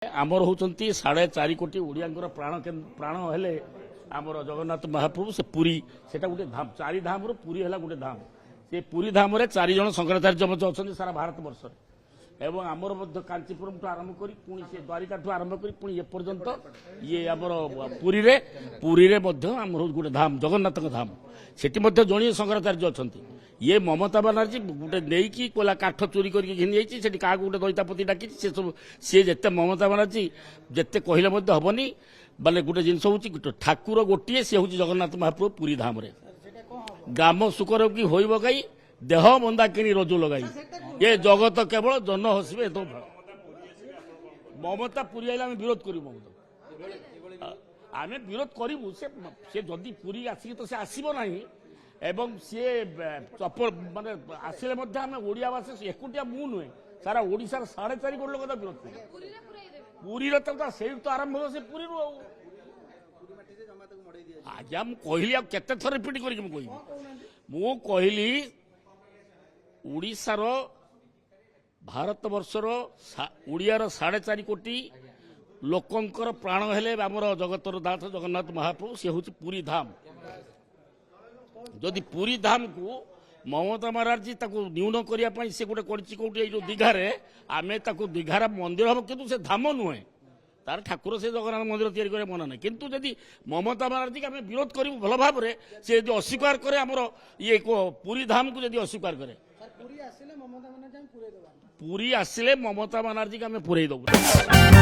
आमर होती 4.5 कोटी ओडिया प्राण हेले आमर जगन्नाथ महाप्रभु से पुरी से गोटे धाम 4 धाम रु पुरी है गोटे धाम से पुरी धाम 4 जन शंकराचार्य अच्छा सारा भारत वर्ष एवं आमर कांचीपुरम ठू आरंभ कर पुणी से द्वारिका ठू आरंभ कर पुणी एपर्यंत ये आमर पुरी रे गोटे धाम जगन्नाथ धाम सेठी जड़िए शंकराचार्य अच्छा ये ममता बानार्जी गोटे नहीं कोला काठ चोरी करके घिनी से क्या गोटे दैतापति डाकी से सब सी जिते ममता बानार्जी जिते कहले हेनी माने गोटे जिनस हूँ ठाकुर गोटे सी हूँ जगन्नाथ महाप्रभु पुरी धाम ग्राम सुकर की हो गई देह बंदा कि रजु लगाई ये जगत केवल जन हसबे तो ममता पुरी आइले विरोध करूँ ममता आम विरोध करूँ से जदि पुरी आसिक तो से आसब ना एवं सी चपल माने आसिले आम ओडियावासी एकुटिया मु नुहे सारा ओडिशार 4.5 कोटी लोक विरोध कर पुरी तो आरंभ हो से पुरी आज्ञा मुझे केते थर रिपीट करी कहली ओडिशार भारत वर्षर ओडियार 4.5 कोटी लोकंकर प्राण हेले आमर जगतर नाथ जगन्नाथ महाप्रभु सी हूँ पुरी धाम जदि पुरी धाम को ममता बानार्जी न्यून करने से गोटे कौटी जो दीघारे आम दीघार मंदिर हम किंतु से धाम नुहे तार ठाकुर से जगन्नाथ मंदिर तैयारी मना ना किंतु जदि ममता बानार्जी आम विरोध करूँ भल भाव में से अस्वीकार करे आमर ये पुरी धाम को जदि अस्वीकार करे पुरी आसिले ममता बानार्जी आम पुरे दबु।